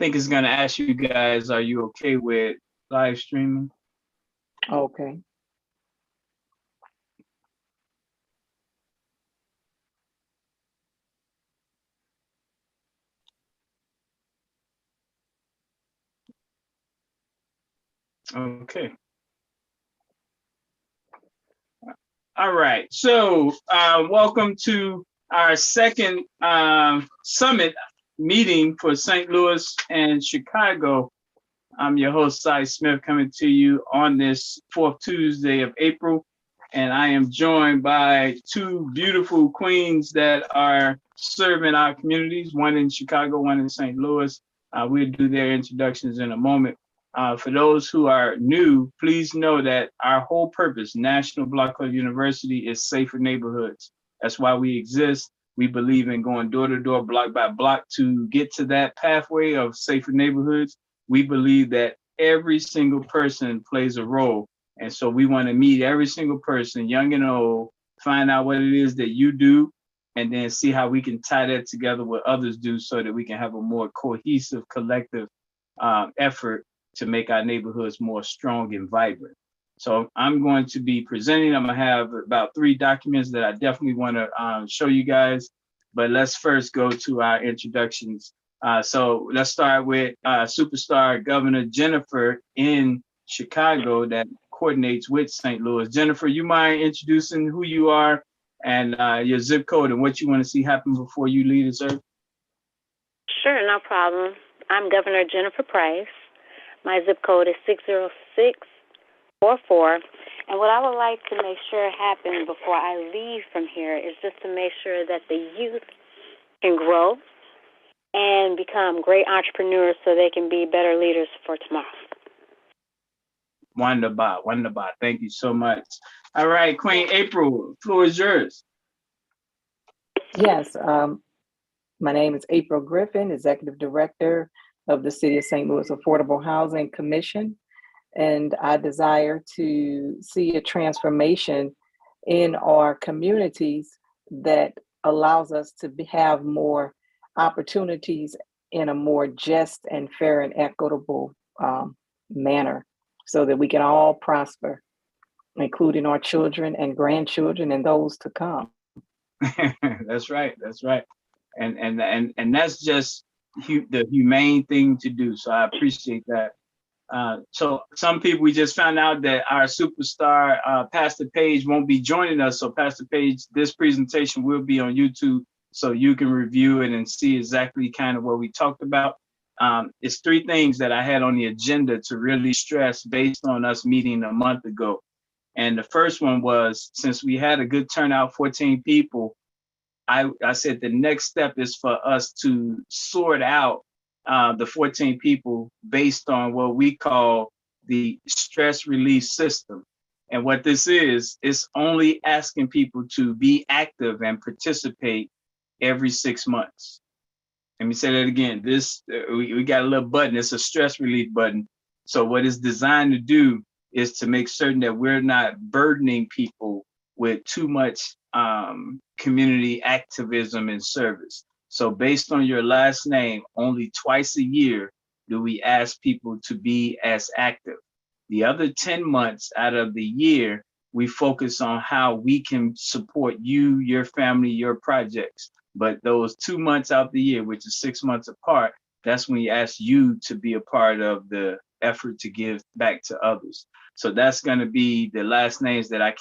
think it's going to ask you guys, are you okay with live streaming? Okay. Okay. All right. So welcome to our second summit meeting for St. Louis and Chicago. I'm your host, Cy Smith, coming to you on this fourth Tuesday of April. And I am joined by two beautiful queens that are serving our communities, one in Chicago, one in St. Louis. We'll do their introductions in a moment. For those who are new, please know that our whole purpose, National Block Club University, is safer neighborhoods. That's why we exist. We believe in going door to door, block by block to get to that pathway of safer neighborhoods. We believe that every single person plays a role. And so we want to meet every single person, young and old, find out what it is that you do, and then see how we can tie that together with others do so that we can have a more cohesive, collective effort to make our neighborhoods more strong and vibrant. So I'm going to be presenting. I'm going to have about 3 documents that I definitely want to show you guys. But let's first go to our introductions. So let's start with superstar Governor Jennifer in Chicago that coordinates with St. Louis. Jennifer, you mind introducing who you are and your zip code and what you want to see happen before you leave this earth? Sure, no problem. I'm Governor Jennifer Price. My zip code is 60644. And what I would like to make sure happens before I leave from here is just to make sure that the youth can grow and become great entrepreneurs so they can be better leaders for tomorrow. Wonderful, wonderful. Thank you so much. All right, Queen April, the floor is yours. Yes. My name is April Griffin, Executive Director of the City of St. Louis Affordable Housing Commission. And I desire to see a transformation in our communities that allows us to have more opportunities in a more just and fair and equitable manner so that we can all prosper, including our children and grandchildren and those to come. That's right. That's right. And that's just the humane thing to do. So I appreciate that. So some people, we just found out that our superstar, Pastor Page, won't be joining us. So Pastor Page, this presentation will be on YouTube so you can review it and see exactly kind of what we talked about. It's 3 things that I had on the agenda to really stress based on us meeting a month ago. And the first one was, since we had a good turnout, 14 people, I said the next step is for us to sort out the 14 people based on what we call the stress relief system. And what this is only asking people to be active and participate every 6 months. Let me say that again. We got a little button. It's a stress relief button. So what it's designed to do is to make certain that we're not burdening people with too much community activism and service. So based on your last name, only twice a year do we ask people to be as active. The other 10 months out of the year, we focus on how we can support you, your family, your projects. But those 2 months out the year, which is 6 months apart, that's when we ask you to be a part of the effort to give back to others. So that's going to be the last names that I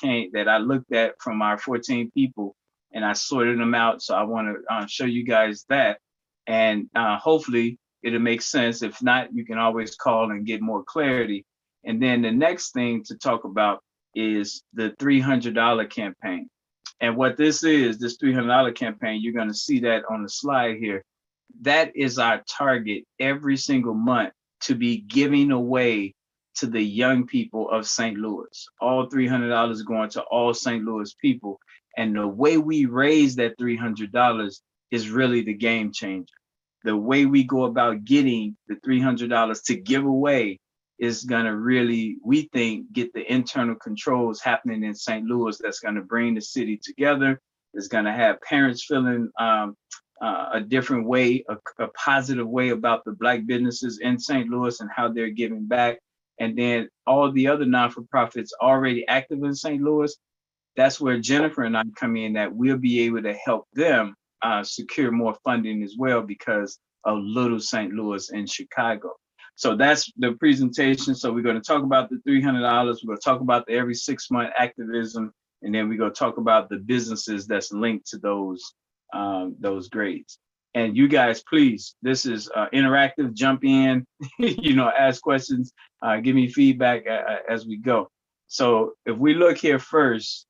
looked at from our 14 people, and I sorted them out. So I want to show you guys that, and hopefully it'll make sense. If not, you can always call and get more clarity. And then the next thing to talk about is the $300 campaign. And what this is, this $300 campaign, you're going to see that on the slide here. That is our target every single month to be giving away to the young people of St. Louis. All $300 going to all St. Louis people. And the way we raise that $300 is really the game changer. The way we go about getting the $300 to give away is going to really, we think, get the internal controls happening in St. Louis that's going to bring the city together. It's going to have parents feeling a different way, a positive way about the Black businesses in St. Louis and how they're giving back. And then all the other non-for-profits already active in St. Louis, that's where Jennifer and I come in, that we'll be able to help them secure more funding as well because of Little St. Louis in Chicago. So that's the presentation. So we're going to talk about the $300. We're going to talk about the every 6-month activism, and then we're going to talk about the businesses that's linked to those grades. And you guys, please, this is interactive. Jump in, ask questions, give me feedback as we go. So if we look here first,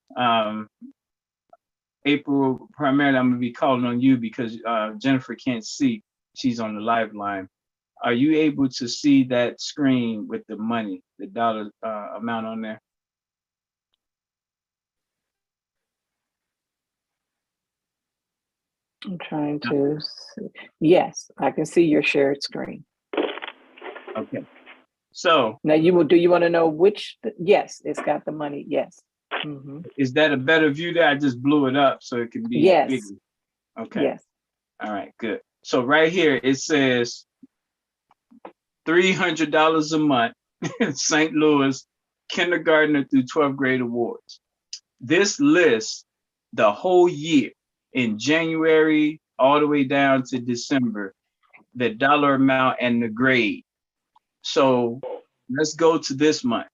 April, primarily I'm going to be calling on you because Jennifer can't see. She's on the live line. Are you able to see that screen with the money, the dollar amount on there? I'm trying to see. Yes, I can see your shared screen. Okay. So now do you want to know which? Yes, it's got the money. Yes. Mm-hmm. Is that a better view there? I just blew it up so it can be bigger. Okay. Yes. All right, good. So right here, it says $300 a month, St. Louis kindergartner through 12th grade awards. This lists the whole year in January all the way down to December, the dollar amount and the grade. So let's go to this month.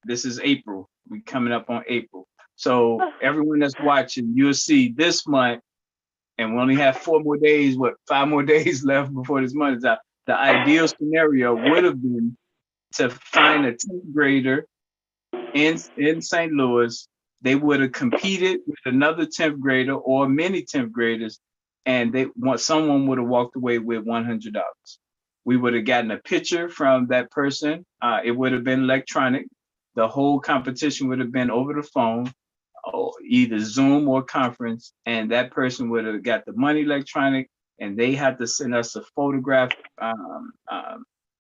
This is April. We're coming up on April. So everyone that's watching, you'll see this month, and we only have 4 more days, 5 more days left before this month is out. The ideal scenario would have been to find a 10th grader in St. Louis. They would have competed with another 10th grader or many 10th graders, and someone would have walked away with $100. We would have gotten a picture from that person. It would have been electronic. The whole competition would have been over the phone, either Zoom or conference, and that person would have got the money electronic, and they had to send us a photograph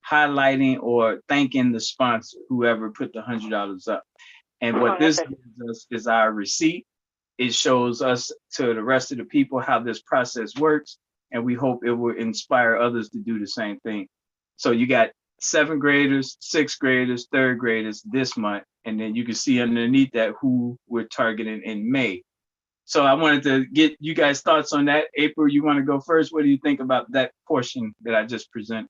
highlighting or thanking the sponsor, whoever put the $100 up. And what this gives us is our receipt. It shows us to the rest of the people how this process works, and we hope it will inspire others to do the same thing. So you got 7th graders, 6th graders, 3rd graders this month, and then you can see underneath that who we're targeting in May. So I wanted to get you guys' thoughts on that. April, you want to go first? What do you think about that portion that I just presented?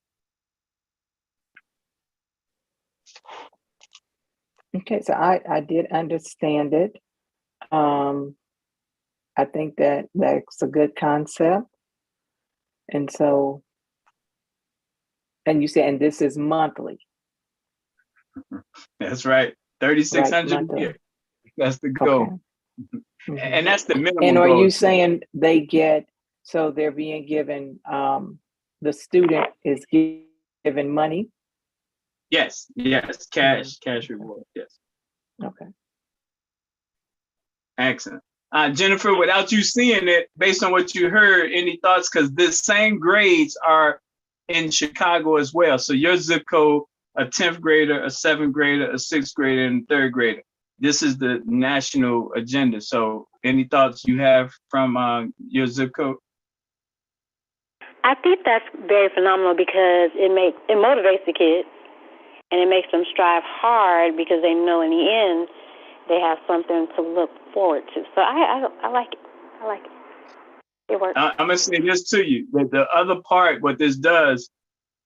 Okay, so I did understand it. I think that's a good concept. And so, and you said, and this is monthly. That's right. 3,600 right, a year. That's the goal. Okay. Mm-hmm. And that's the minimum. And are you saying they get, so they're being given, the student is given money? Yes, cash reward, yes. Okay. Excellent. Jennifer, without you seeing it, based on what you heard, any thoughts? Because the same grades are in Chicago as well. So your zip code, a 10th grader, a 7th grader, a 6th grader, and a 3rd grader. This is the national agenda. So any thoughts you have from your zip code? I think that's very phenomenal because it motivates the kids and it makes them strive hard because they know in the end they have something to look forward to. So I like it. I like it. It works. I'm gonna say this to you. That the other part, what this does,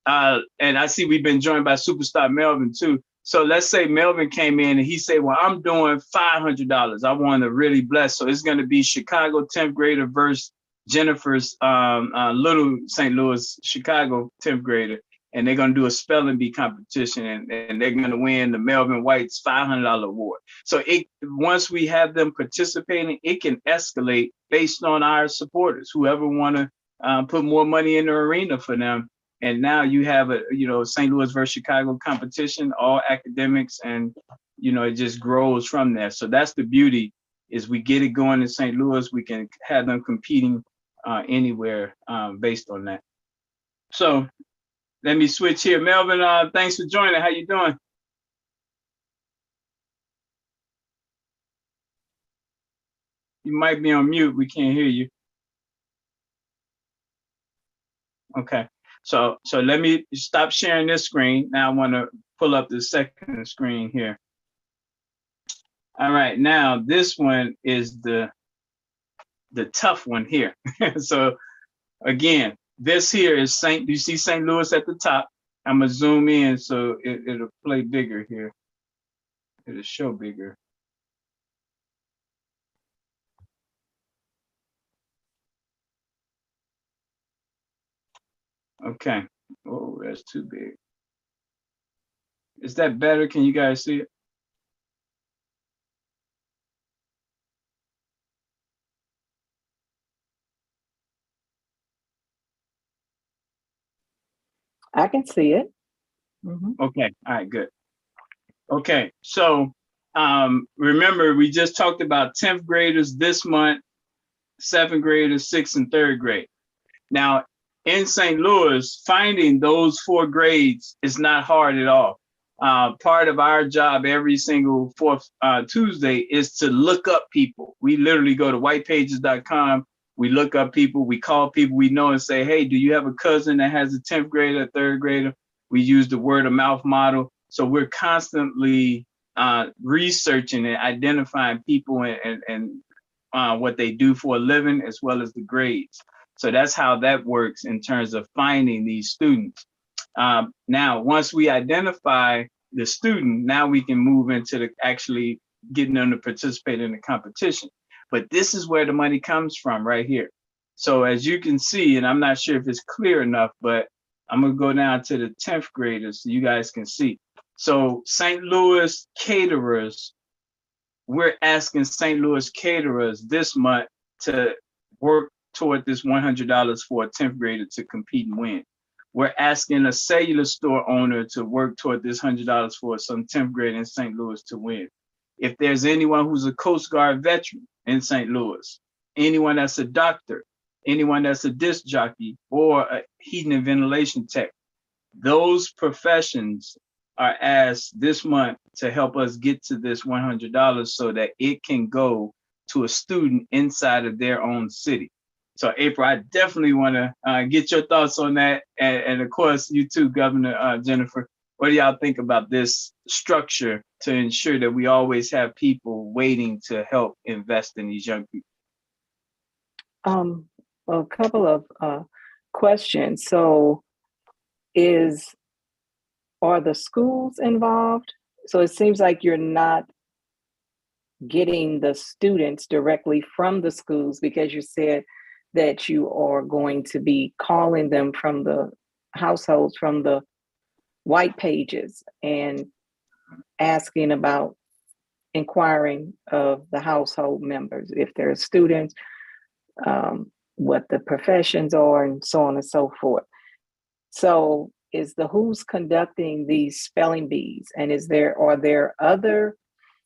and I see we've been joined by Superstar Melvin too. So let's say Melvin came in and he said, well, I'm doing $500. I want to really bless. So it's going to be Chicago 10th grader versus Jennifer's Little St. Louis, Chicago 10th grader. And they're going to do a spelling bee competition, and they're going to win the Melvin White's $500 award. So once we have them participating, it can escalate based on our supporters, whoever want to put more money in the arena for them. And now you have a, St. Louis versus Chicago competition, all academics, and, it just grows from there. So that's the beauty, is we get it going in St. Louis. We can have them competing anywhere based on that. So let me switch here. Melvin, thanks for joining. How you doing? You might be on mute. We can't hear you. Okay. So let me stop sharing this screen. Now I want to pull up the second screen here. All right. Now this one is the tough one here. So again, this here is you see St. Louis at the top. I'm gonna zoom in so it'll play bigger here. It'll show bigger. Okay. Oh, that's too big. Is that better? Can you guys see it? I can see it. Okay. All right, good. Okay. So remember, we just talked about 10th graders this month, 7th graders, 6th and 3rd grade. Now, in St. Louis, finding those 4 grades is not hard at all. Part of our job every single fourth Tuesday is to look up people. We literally go to whitepages.com. We look up people. We call people we know and say, hey, do you have a cousin that has a 10th grader, 3rd grader? We use the word of mouth model. So we're constantly researching and identifying people and what they do for a living, as well as the grades. So that's how that works in terms of finding these students. Now, once we identify the student, now we can move into the actually getting them to participate in the competition. But this is where the money comes from right here. So as you can see, and I'm not sure if it's clear enough, but I'm gonna go down to the 10th graders so you guys can see. So St. Louis caterers, we're asking St. Louis caterers this month to work toward this $100 for a 10th grader to compete and win. We're asking a cellular store owner to work toward this $100 for some 10th grader in St. Louis to win. If there's anyone who's a Coast Guard veteran in St. Louis, anyone that's a doctor, anyone that's a disc jockey or a heating and ventilation tech, those professions are asked this month to help us get to this $100 so that it can go to a student inside of their own city. So April, I definitely want to get your thoughts on that. And of course, you too, Governor Jennifer, what do y'all think about this structure to ensure that we always have people waiting to help invest in these young people? A couple of questions. So are the schools involved? So it seems like you're not getting the students directly from the schools, because you said that you are going to be calling them from the households, from the white pages, and asking about, inquiring of the household members, if they're students, what the professions are, and so on and so forth. So who's conducting these spelling bees, and are there other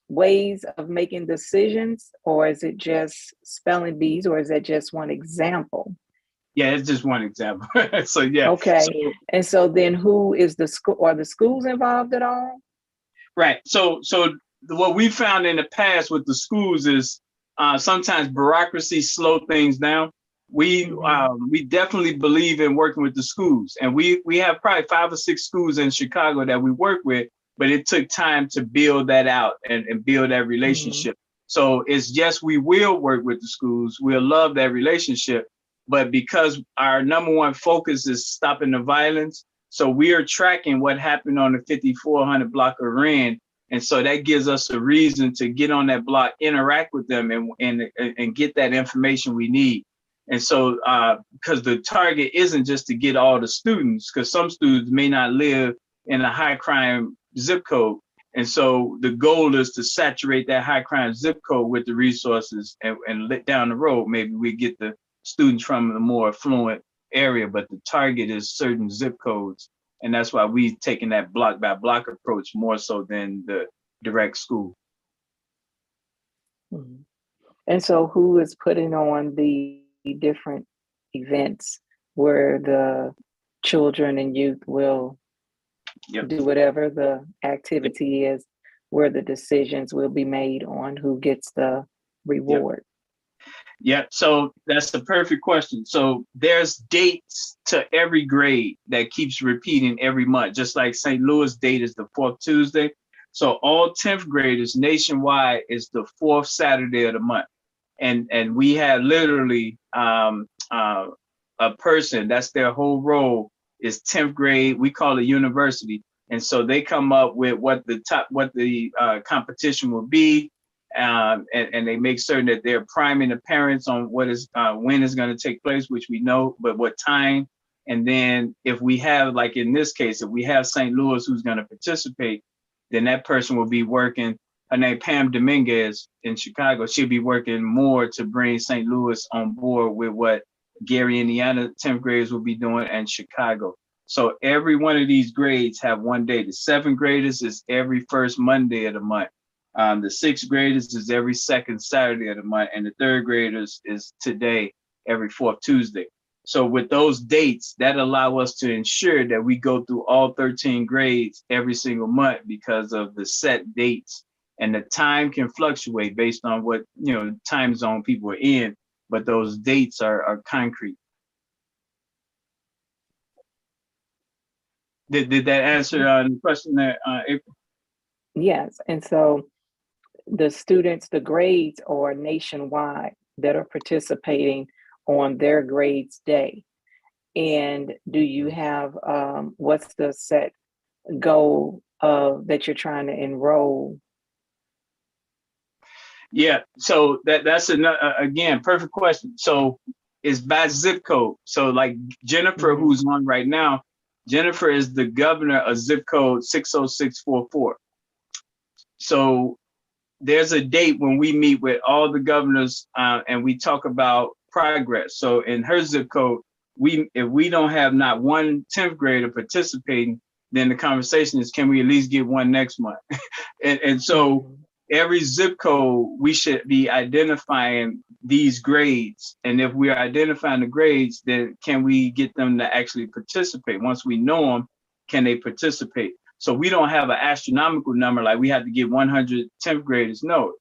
ways of making decisions, or is it just spelling bees, or is that just one example? Yeah, it's just one example. So yeah. Okay. And so then who is the school? Are the schools involved at all? Right. So what we found in the past with the schools is sometimes bureaucracy slow things down. We definitely believe in working with the schools, and we have probably 5 or 6 schools in Chicago that we work with, but it took time to build that out and build that relationship. So it's yes, we will work with the schools. We'll love that relationship, but because our number one focus is stopping the violence, so we are tracking what happened on the 5400 block of Rand. And so that gives us a reason to get on that block, interact with them, and get that information we need. And so, because the target isn't just to get all the students, because some students may not live in a high crime zip code. And so the goal is to saturate that high crime zip code with the resources, and let down the road, maybe we get the students from a more affluent area, but the target is certain zip codes. And that's why we've taken that block by block approach more so than the direct school. And so who is putting on the different events where the children and youth will do whatever the activity is, where the decisions will be made on who gets the reward? Yeah, so that's the perfect question. So there's dates to every grade that keeps repeating every month, just like St. Louis date is the fourth Tuesday. So all 10th graders nationwide is the fourth Saturday of the month. And we have literally a person, that's their whole role, is 10th grade. We call it university. And so they come up with what the competition will be, and they make certain that they're priming the parents on what is when is going to take place, which we know, but what time. And then if we have, like in this case, if we have St. Louis who's going to participate, then that person will be working. Her name Pam Dominguez in Chicago. She'll be working more to bring St. Louis on board with what Gary, Indiana 10th graders will be doing, and Chicago. So every one of these grades have one day. The 7th graders is every first Monday of the month. The 6th graders is every second Saturday of the month, and the 3rd graders is today, every fourth Tuesday. So with those dates, that allow us to ensure that we go through all 13 grades every single month because of the set dates. And the time can fluctuate based on what time zone people are in, but those dates are concrete. Did that answer the question there, April? Yes. And so the students, the grades are nationwide that are participating on their grades day. And do you have, what's the set goal that you're trying to enroll? Yeah, so that's again, perfect question. So it's by zip code. So like Jennifer, who's on right now, Jennifer is the governor of zip code 60644. So there's a date when we meet with all the governors and we talk about progress. So in her zip code, if we don't have not one 10th grader participating, then the conversation is, can we at least get one next month? and so every zip code, we should be identifying these grades. And if we're identifying the grades, then can we get them to actually participate? Once we know them, can they participate? So we don't have an astronomical number, like we have to get 100 10th graders. No,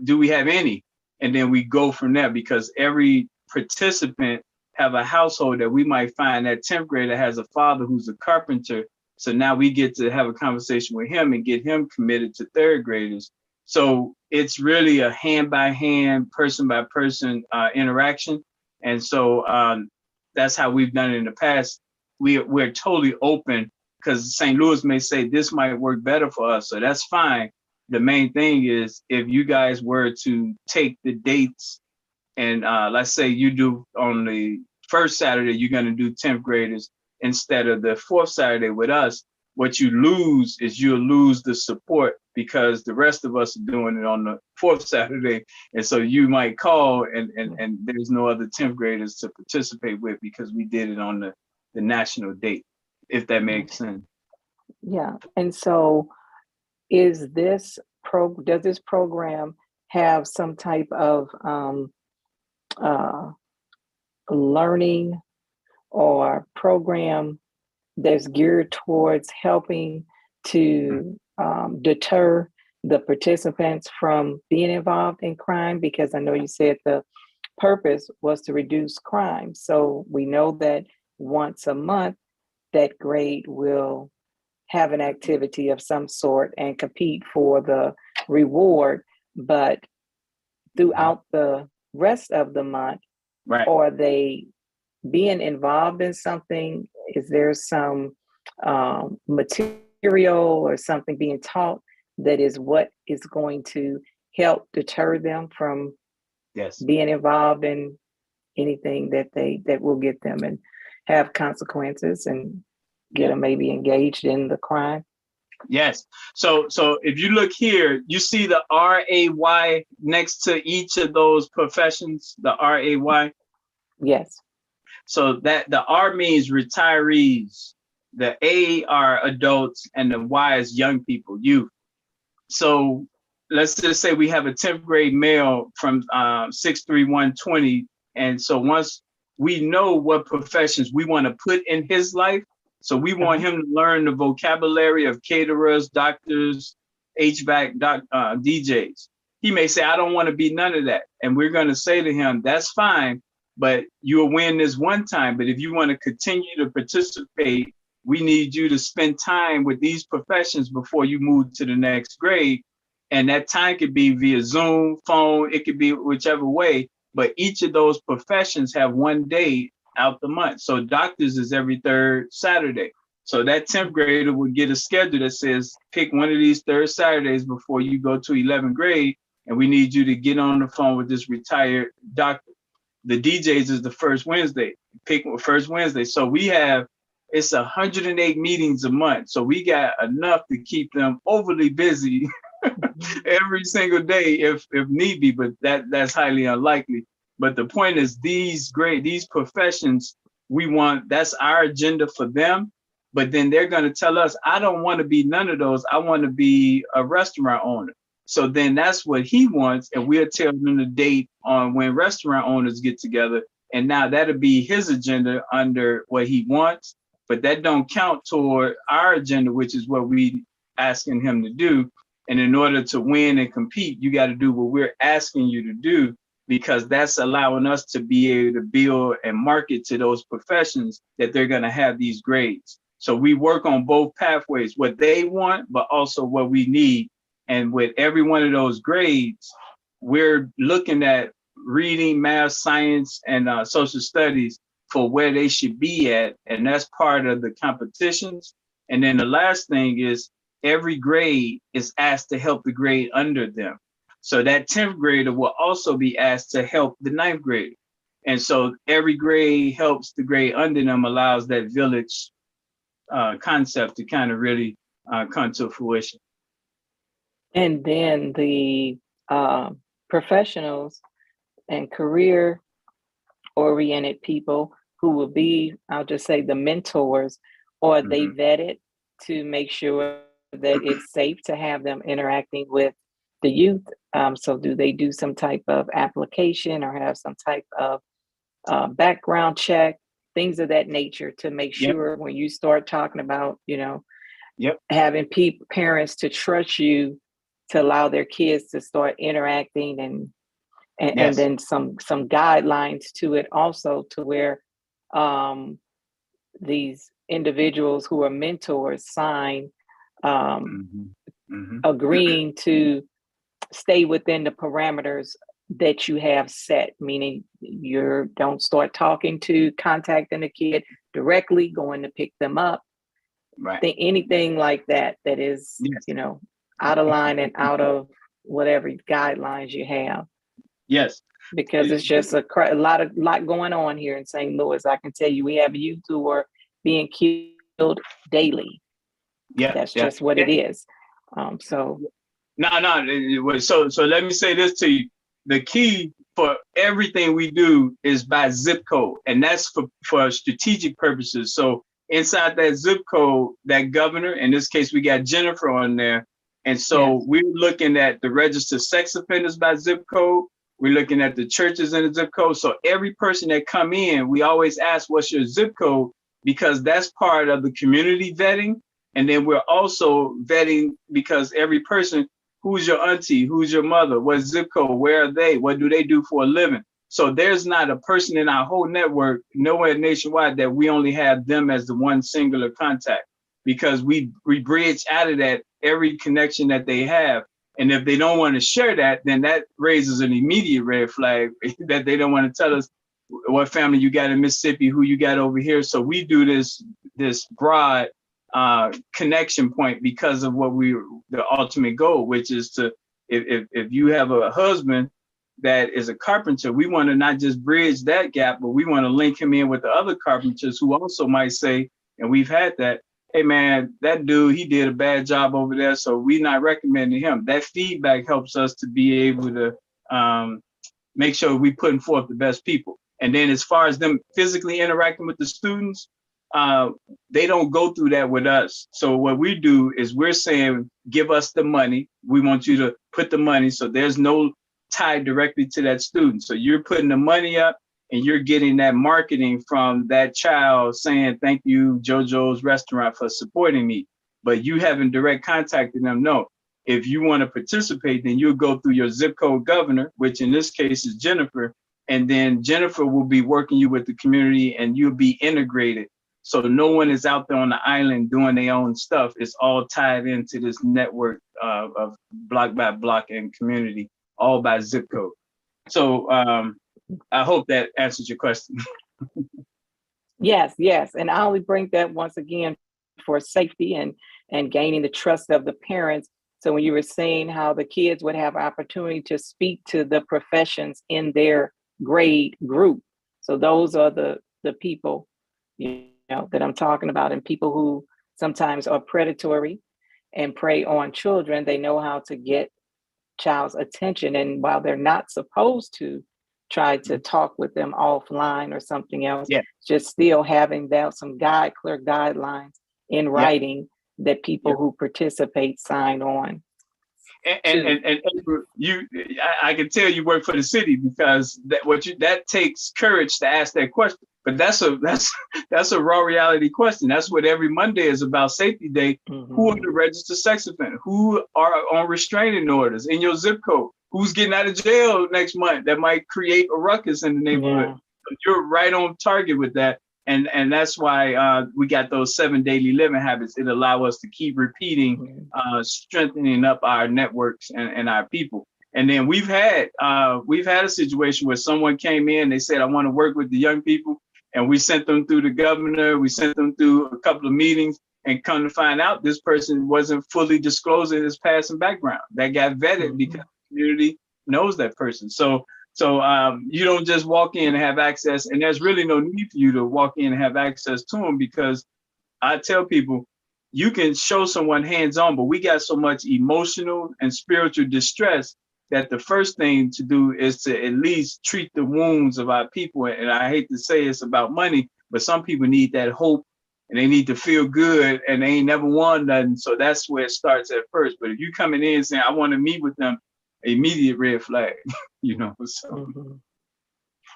do we have any? And then we go from there, because every participant have a household that we might find that 10th grader has a father who's a carpenter. So now we get to have a conversation with him and get him committed to 3rd graders. So it's really a hand by hand, person by person interaction. And so that's how we've done it in the past. We're totally open, because St. Louis may say this might work better for us. So that's fine. The main thing is, if you guys were to take the dates and let's say you do on the first Saturday, you're going to do 10th graders instead of the fourth Saturday with us, what you lose is you'll lose the support, because the rest of us are doing it on the fourth Saturday. And so you might call and there's no other 10th graders to participate with, because we did it on the national date, if that makes sense. Yeah. And so does this program have some type of learning or program that's geared towards helping to deter the participants from being involved in crime? Because I know you said the purpose was to reduce crime. So we know that once a month, that grade will have an activity of some sort and compete for the reward. But throughout the rest of the month, right, are they being involved in something? Is there some material or something being taught that is what is going to help deter them from being involved in anything that will get them and have consequences and get them maybe engaged in the crime? Yes. So if you look here, you see the RAY next to each of those professions, the RAY. Yes. So that the R means retirees, the A are adults, and the Y is young people, youth. So let's just say we have a 10th grade male from 63120. And so once we know what professions we want to put in his life, so we want him to learn the vocabulary of caterers, doctors, HVAC, DJs. he may say, I don't want to be none of that. And we're going to say to him, that's fine, but you'll win this one time. But if you want to continue to participate, we need you to spend time with these professions before you move to the next grade. And that time could be via Zoom, phone, it could be whichever way. But each of those professions have one day out the month. So doctors is every third Saturday. So that 10th grader would get a schedule that says, pick one of these third Saturdays before you go to 11th grade, and we need you to get on the phone with this retired doctor. The DJs is the first Wednesday, pick first Wednesday. So we have, it's 108 meetings a month. So we got enough to keep them overly busy every single day if need be, but that's highly unlikely. But the point is these professions, that's our agenda for them. But then they're going to tell us, I don't want to be none of those. I want to be a restaurant owner. So then that's what he wants. And we'll tell them the date on when restaurant owners get together. And now that'll be his agenda under what he wants. But that don't count toward our agenda, which is what we asking him to do. And in order to win and compete, you got to do what we're asking you to do, because that's allowing us to be able to build and market to those professions that they're going to have these grades. So we work on both pathways, what they want, but also what we need. And with every one of those grades, we're looking at reading, math, science, and social studies for where they should be at. And that's part of the competitions. And then the last thing is every grade is asked to help the grade under them. So that 10th grader will also be asked to help the 9th grader. And so every grade helps the grade under them, allows that village concept to kind of really come to fruition. And then the professionals and career-oriented people who will be, I'll just say, the mentors, or they vetted to make sure that it's safe to have them interacting with the youth. So do they do some type of application or have some type of background check, things of that nature, to make sure when you start talking about, having parents to trust you to allow their kids to start interacting, and then some guidelines to it also, to where these individuals who are mentors sign agreeing to stay within the parameters that you have set, meaning you don't start contacting the kid directly, going to pick them up, anything like that is out of line and out of whatever guidelines you have. Yes, because it's just a lot going on here in St. Louis. I can tell you, we have youth who are being killed daily. That's just what it is. So let me say this to you. The key for everything we do is by zip code, and that's for strategic purposes. So inside that zip code, that governor, in this case, we got Jennifer on there. And so we're looking at the registered sex offenders by zip code. We're looking at the churches in the zip code. So every person that come in, we always ask, what's your zip code? Because that's part of the community vetting. And then we're also vetting, because every person, who's your auntie, who's your mother, what zip code, where are they, what do they do for a living? So there's not a person in our whole network, nowhere nationwide, that we only have them as the one singular contact, because we bridge out of that every connection that they have. And if they don't want to share that, then that raises an immediate red flag that they don't want to tell us what family you got in Mississippi, who you got over here. So we do this broad connection point because of the ultimate goal, which is to, if you have a husband that is a carpenter, we want to not just bridge that gap, but we want to link him in with the other carpenters who also might say, and we've had that, hey man, that dude, he did a bad job over there, so we're not recommending him. That feedback helps us to be able to make sure we putting forth the best people. And then as far as them physically interacting with the students, they don't go through that with us. So what we do is we're saying, give us the money. We want you to put the money, so there's no tie directly to that student. So you're putting the money up and you're getting that marketing from that child saying, thank you, JoJo's Restaurant, for supporting me. But you haven't direct contacted them, no. if you want to participate, then you'll go through your zip code governor, which in this case is Jennifer. And then Jennifer will be working you with the community and you'll be integrated. So no one is out there on the island doing their own stuff. It's all tied into this network of block by block and community, all by zip code. So I hope that answers your question. Yes, yes. And I only bring that once again for safety and gaining the trust of the parents. So when you were saying how the kids would have opportunity to speak to the professions in their grade group. So those are the people, you know, that I'm talking about, and people who sometimes are predatory and prey on children. They know how to get child's attention. And while they're not supposed to try to talk with them offline or something else, Yeah. just still having that some clear guidelines in writing that people who participate sign on. And I can tell you work for the city, because that takes courage to ask that question. But that's a raw reality question. That's what every Monday is about, Safety Day. Mm-hmm. Who are the registered sex offenders? Who are on restraining orders in your zip code? Who's getting out of jail next month that might create a ruckus in the neighborhood? Yeah. So you're right on target with that. And that's why we got those 7 daily living habits. It allows us to keep repeating, strengthening up our networks and our people. And then we've had a situation where someone came in, they said, I want to work with the young people. And we sent them through the governor. We sent them through a couple of meetings, and come to find out this person wasn't fully disclosing his past and background. That got vetted because the community knows that person. So you don't just walk in and have access, and there's really no need for you to walk in and have access to them, because I tell people you can show someone hands-on, but we got so much emotional and spiritual distress that the first thing to do is to at least treat the wounds of our people. And I hate to say it's about money, but some people need that hope and they need to feel good, and they ain't never won nothing. So that's where it starts at first. But if you coming in saying, I want to meet with them, immediate red flag, you know. So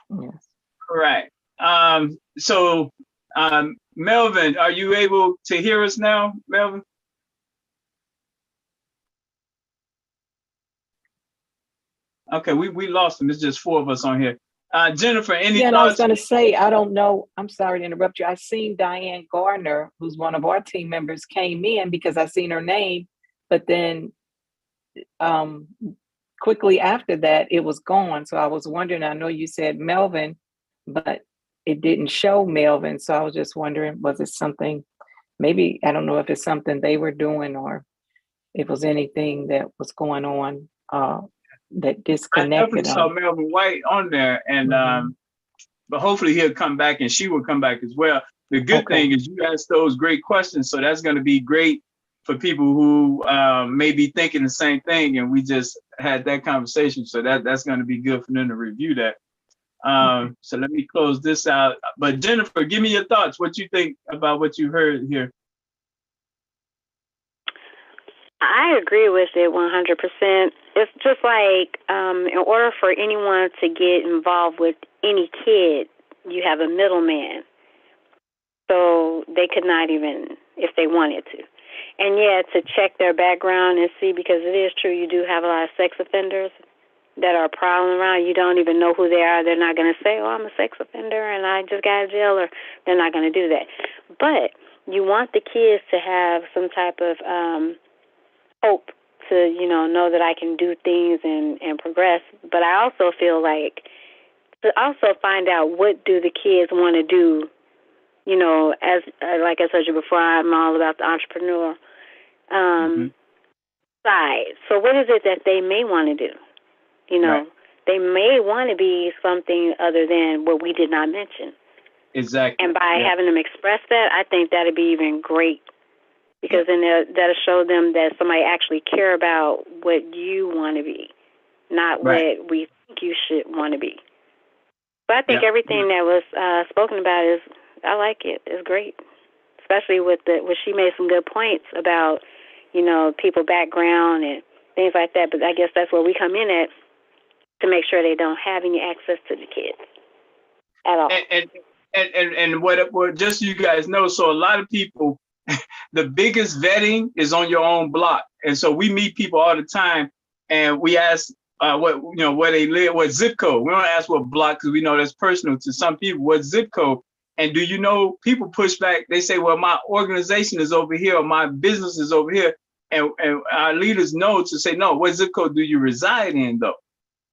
yes. All right. So Melvin, are you able to hear us now, Melvin? Okay, we lost him. It's just 4 of us on here. Jennifer, any thoughts? And I was going to say, I don't know. I'm sorry to interrupt you. I seen Diane Gardner, who's one of our team members, came in because I seen her name, but then quickly after that, it was gone. So I was wondering, I know you said Melvin, but it didn't show Melvin. So I was just wondering, was it something, maybe, I don't know if it's something they were doing or if it was anything that was going on that disconnected. I definitely saw Melvin White on there, and but hopefully he'll come back and she will come back as well. The good thing is you asked those great questions, so that's going to be great for people who may be thinking the same thing, and we just had that conversation. So that's going to be good for them to review that. So let me close this out. But Jennifer, give me your thoughts. What you think about what you heard here? I agree with it 100%. It's just like in order for anyone to get involved with any kid, you have a middleman. So they could not even, if they wanted to. And yeah, to check their background and see, because it is true, you do have a lot of sex offenders that are prowling around. You don't even know who they are. They're not going to say, oh, I'm a sex offender and I just got out of jail, or they're not going to do that. But you want the kids to have some type of hope to, know that I can do things and progress. But I also feel like to also find out what do the kids want to do, as like I told you before, I'm all about the entrepreneur side. So what is it that they may want to do? Right. They may want to be something other than what we did not mention. Exactly. And by having them express that, I think that'd be even great, because then that'll show them that somebody actually care about what you want to be, not what we think you should want to be. But I think everything that was spoken about I like it. It's great, especially with she made some good points about, people background and things like that. But I guess that's where we come in at, to make sure they don't have any access to the kids at all. And what just so you guys know, so a lot of people, the biggest vetting is on your own block. And so we meet people all the time, and we ask where they live, what zip code. We don't ask what block, because we know that's personal to some people. What zip code? And do you know, people push back. They say, well, my organization is over here, or my business is over here. And our leaders know to say, no, what zip code do you reside in, though?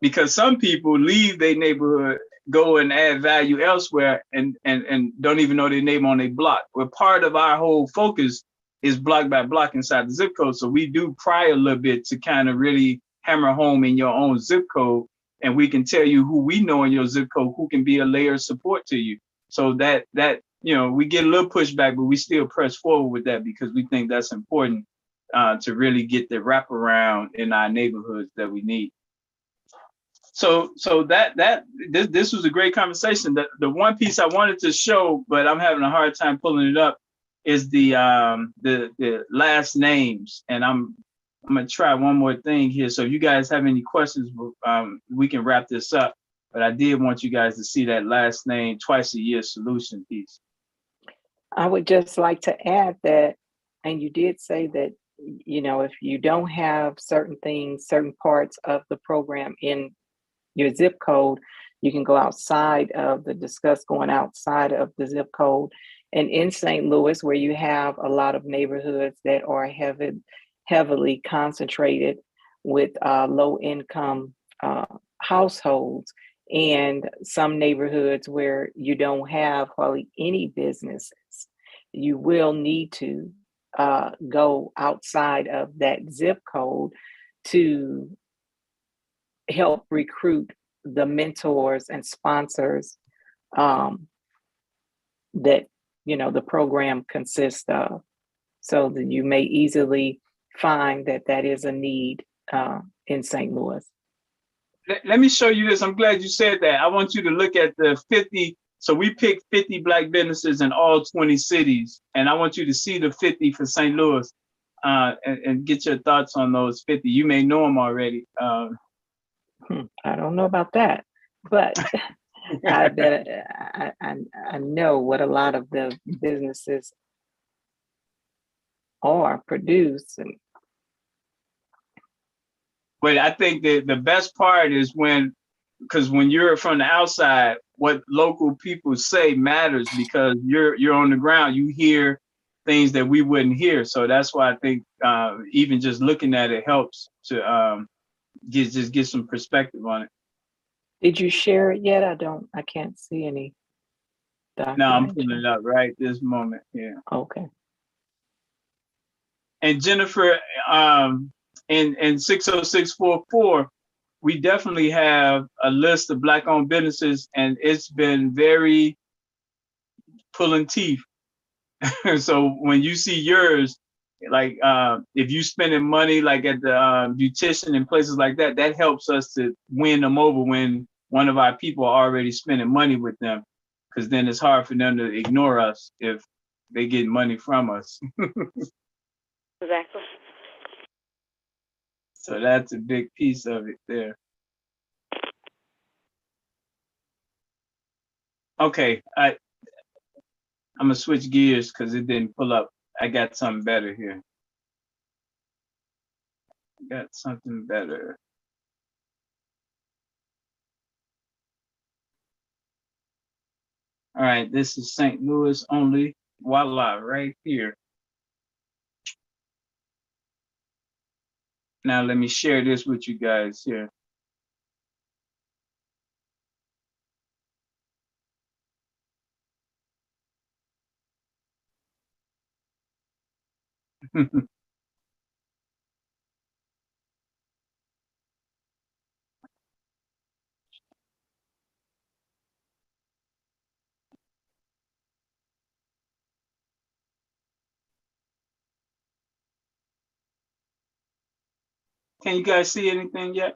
Because some people leave their neighborhood, go and add value elsewhere, and don't even know their name on their block. Well, part of our whole focus is block by block inside the zip code. So we do pry a little bit to kind of really hammer home in your own zip code, and we can tell you who we know in your zip code who can be a layer of support to you. So that we get a little pushback, but we still press forward with that, because we think that's important to really get the wraparound in our neighborhoods that we need. So this was a great conversation. The one piece I wanted to show, but I'm having a hard time pulling it up, is the last names. And I'm gonna try one more thing here. So if you guys have any questions, we can wrap this up. But I did want you guys to see that last name twice a year solution piece. I would just like to add that, and you did say that, if you don't have certain things, certain parts of the program in your zip code, you can go outside of going outside of the zip code. And in St. Louis, where you have a lot of neighborhoods that are heavily concentrated with low income households, and some neighborhoods where you don't have hardly any businesses, you will need to go outside of that zip code to help recruit the mentors and sponsors that the program consists of, so that you may easily find that is a need in St. Louis. Let me show you this. I'm glad you said that. I want you to look at the 50. So we picked 50 Black businesses in all 20 cities, and I want you to see the 50 for St. Louis and get your thoughts on those 50. You may know them already. I don't know about that, but I know what a lot of the businesses are producing. But I think that the best part is because when you're from the outside, what local people say matters, because you're on the ground. You hear things that we wouldn't hear. So that's why I think even just looking at it helps to get some perspective on it. Did you share it yet? I can't see any document. No, I'm pulling it up right this moment. Yeah. Okay. And Jennifer, in 60644, we definitely have a list of Black-owned businesses, and it's been very pulling teeth. So when you see yours, like if you spending money like at the beautician and places like that, that helps us to win them over when one of our people are already spending money with them, because then it's hard for them to ignore us if they get money from us. Exactly. So that's a big piece of it there. Okay, I'm gonna switch gears because it didn't pull up. I got something better here. Got something better. All right, this is St. Louis only. Voila, right here. Now let me share this with you guys here. Can you guys see anything yet?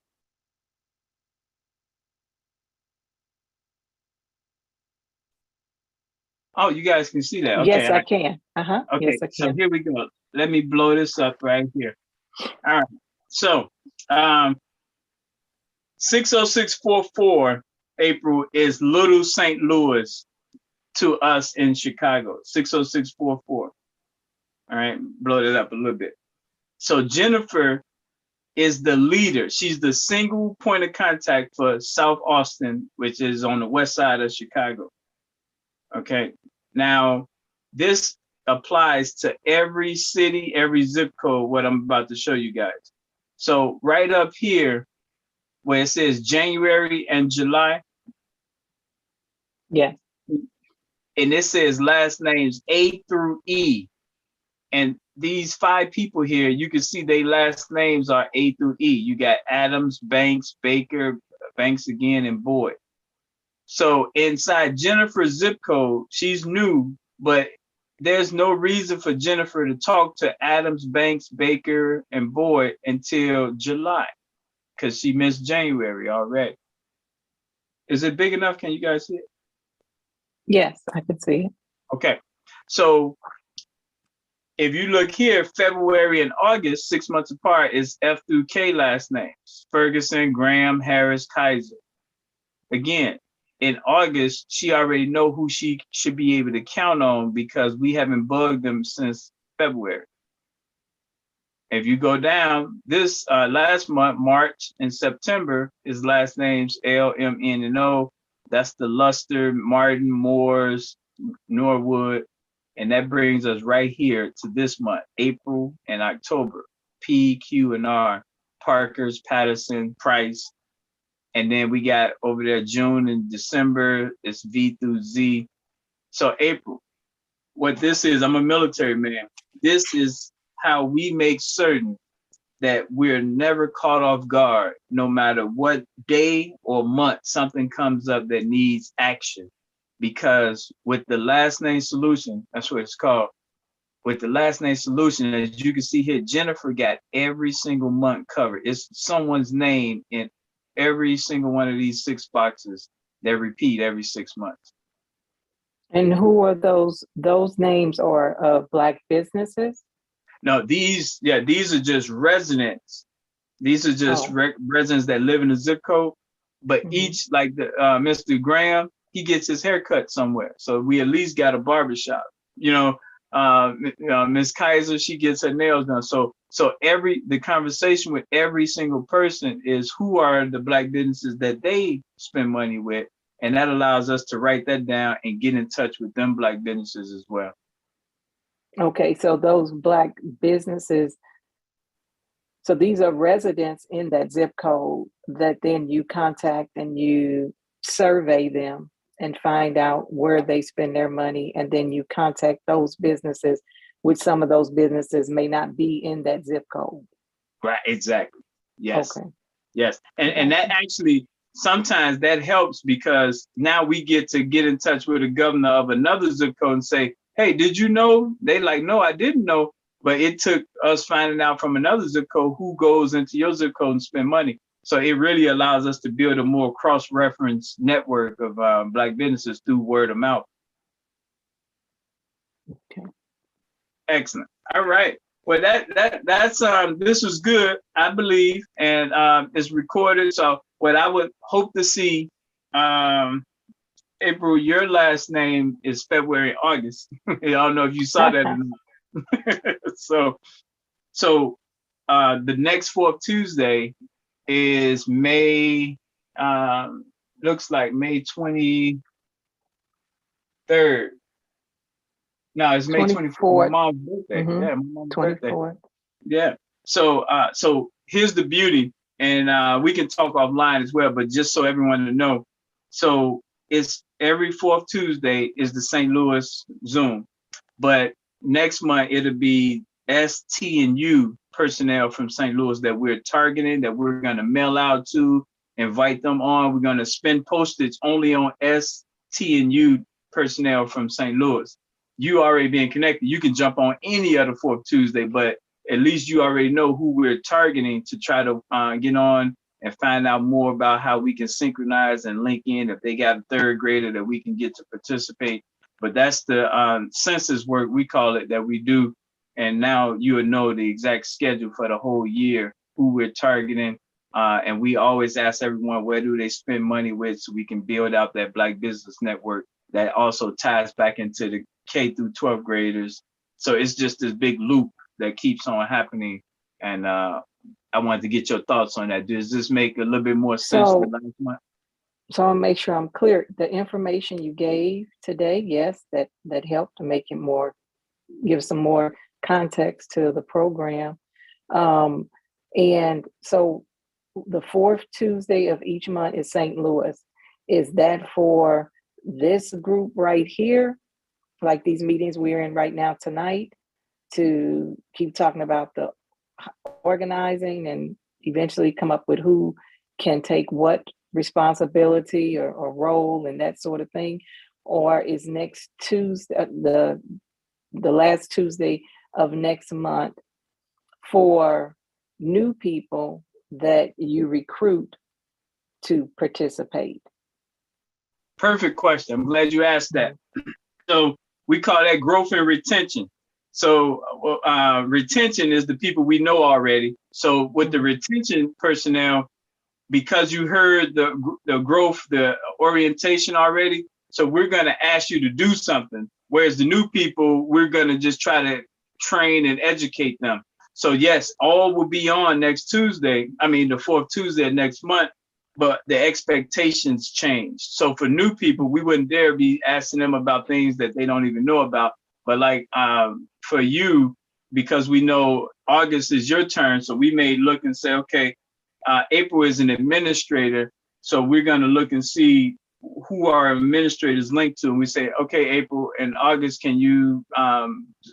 Oh, you guys can see that. Okay. Yes, I can. Okay, yes, I can. So here we go. Let me blow this up right here. All right. So 60644, April, is Little St. Louis to us in Chicago. 60644. All right, blow it up a little bit. So Jennifer is the leader. She's the single point of contact for South Austin, which is on the west side of Chicago. Okay. Now, this applies to every city, every zip code, what I'm about to show you guys. So right up here, where it says January and July. Yeah. And it says last names A through E. And these 5 people here, you can see their last names are A through E. You got Adams, Banks, Baker, Banks again, and Boyd. So inside Jennifer's zip code, she's new, but there's no reason for Jennifer to talk to Adams, Banks, Baker, and Boyd until July, because she missed January already. Is it big enough? Can you guys see it? Yes, I can see it. Okay. So if you look here, February and August, 6 months apart, is F through K last names. Ferguson, Graham, Harris, Kaiser. Again, in August, she already know who she should be able to count on because we haven't bugged them since February. If you go down, this last month, March and September, is last names L, M, N, and O. That's the Luster, Martin, Moores, Norwood. And that brings us right here to this month, April and October. P, Q, and R, Parkers, Patterson, Price. And then we got over there June and December, it's V through Z. So April, what this is, I'm a military man. This is how we make certain that we're never caught off guard, no matter what day or month something comes up that needs action. Because with the last name solution, that's what it's called. With the last name solution, as you can see here, Jennifer got every single month covered. It's someone's name in every single one of these 6 boxes that repeat every 6 months. And who are those? Those names are of Black businesses? No, these are just residents. These are just residents that live in the zip code. But each, like the Mr. Graham, he gets his hair cut somewhere. So we at least got a barbershop. Miss Kaiser, she gets her nails done. So the conversation with every single person is who are the Black businesses that they spend money with. And that allows us to write that down and get in touch with them Black businesses as well. Okay, so those Black businesses, so these are residents in that zip code that then you contact and you survey them and find out where they spend their money. And then you contact those businesses, which some of those businesses may not be in that zip code. Right, exactly. Yes. Okay. Yes. And that actually, sometimes that helps because now we get in touch with the governor of another zip code and say, hey, did you know? They like, no, I didn't know. But it took us finding out from another zip code who goes into your zip code and spend money. So it really allows us to build a more cross-reference network of Black businesses through word of mouth. Okay. Excellent. All right. Well, that's this was good, I believe, and it's recorded. So what I would hope to see, April, your last name is February, August. I don't know if you saw that or not. So the next fourth Tuesday is May, looks like May 23rd. No, it's May 24th. My mom's birthday. Mm-hmm. Yeah, my mom's 24th. Birthday. Yeah. So here's the beauty, and we can talk offline as well, but just so everyone to know. So it's every fourth Tuesday is the St. Louis Zoom, but next month it'll be ST&U personnel from St. Louis that we're targeting, that we're going to mail out to, invite them on. We're going to spend postage only on ST&U personnel from St. Louis. You already being connected, you can jump on any other fourth Tuesday, but at least you already know who we're targeting to try to get on and find out more about how we can synchronize and link in if they got a third grader that we can get to participate. But that's the census work, we call it, that we do. And now you would know the exact schedule for the whole year, who we're targeting. And we always ask everyone, where do they spend money with, so we can build out that Black business network that also ties back into the K through 12th graders So it's just this big loop that keeps on happening. And I wanted to get your thoughts on that. Does this make a little bit more sense So- than last month? So I'll make sure I'm clear. The information you gave today, yes, that helped to make it more, give some more context to the program. And so the fourth Tuesday of each month is St. Louis. Is that for this group right here, like these meetings we're in right now tonight, to keep talking about the organizing and eventually come up with who can take what responsibility or role and that sort of thing? Or is next Tuesday, the last Tuesday of next month, for new people that you recruit to participate? Perfect question. I'm glad you asked that. So we call that growth and retention. So retention is the people we know already. So with the retention personnel, because you heard the growth, the orientation already, so we're going to ask you to do something. Whereas the new people, we're going to just try to train and educate them. So yes, all will be on next Tuesday. I mean, the fourth Tuesday of next month, but the expectations change. So for new people, we wouldn't dare be asking them about things that they don't even know about. But like for you, because we know August is your turn, so we may look and say, okay, April is an administrator, so we're going to look and see who our administrators linked to. And we say, okay, April, in August, can you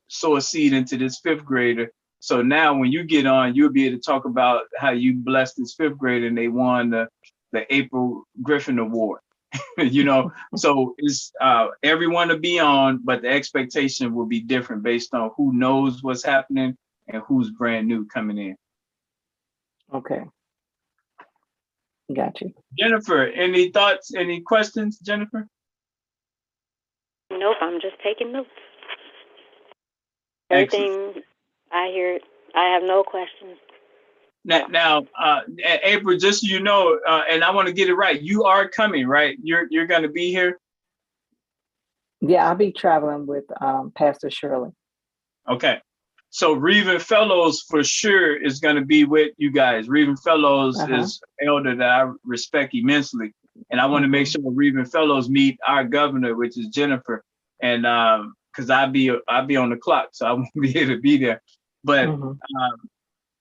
sow a seed into this fifth grader? So now when you get on, you'll be able to talk about how you blessed this fifth grader and they won the April Griffin Award. You know, so it's everyone to be on, but the expectation will be different based on who knows what's happening and who's brand new coming in. Okay. Got you. Jennifer, any thoughts, any questions, Jennifer? Nope, I'm just taking notes. Excellent. Everything I hear, I have no questions. Now, April, just so you know, and I want to get it right, you are coming, right? You're going to be here? Yeah, I'll be traveling with Pastor Shirley. Okay. So Reven Fellows for sure is going to be with you guys. Reven Fellows is an elder that I respect immensely. And I want to make sure Reven Fellows meet our governor, which is Jennifer. And because I'll be on the clock, so I won't be able to be there. But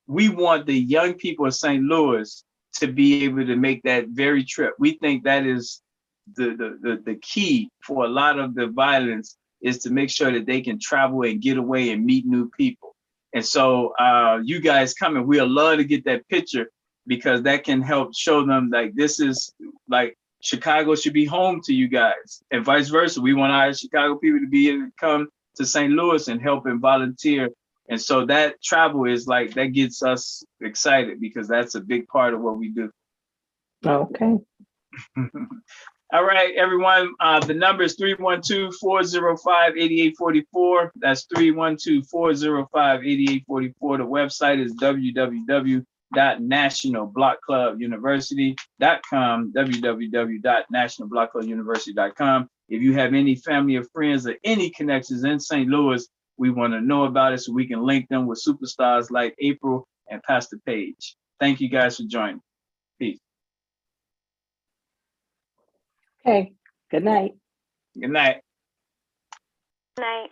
we want the young people of St. Louis to be able to make that very trip. We think that is the key for a lot of the violence, is to make sure that they can travel and get away and meet new people. And so you guys coming, we'll love to get that picture, because that can help show them like this is like Chicago should be home to you guys, and vice versa. We want our Chicago people to be able to come to St. Louis and help and volunteer. And so that travel is like, that gets us excited, because that's a big part of what we do. Okay. All right, everyone. The number is 312-405-8844. That's 312-405-8844. The website is www.nationalblockclubuniversity.com, www.nationalblockclubuniversity.com. If you have any family or friends or any connections in St. Louis, we want to know about it so we can link them with superstars like April and Pastor Page. Thank you guys for joining. Peace. Okay. Good night. Good night. Good night.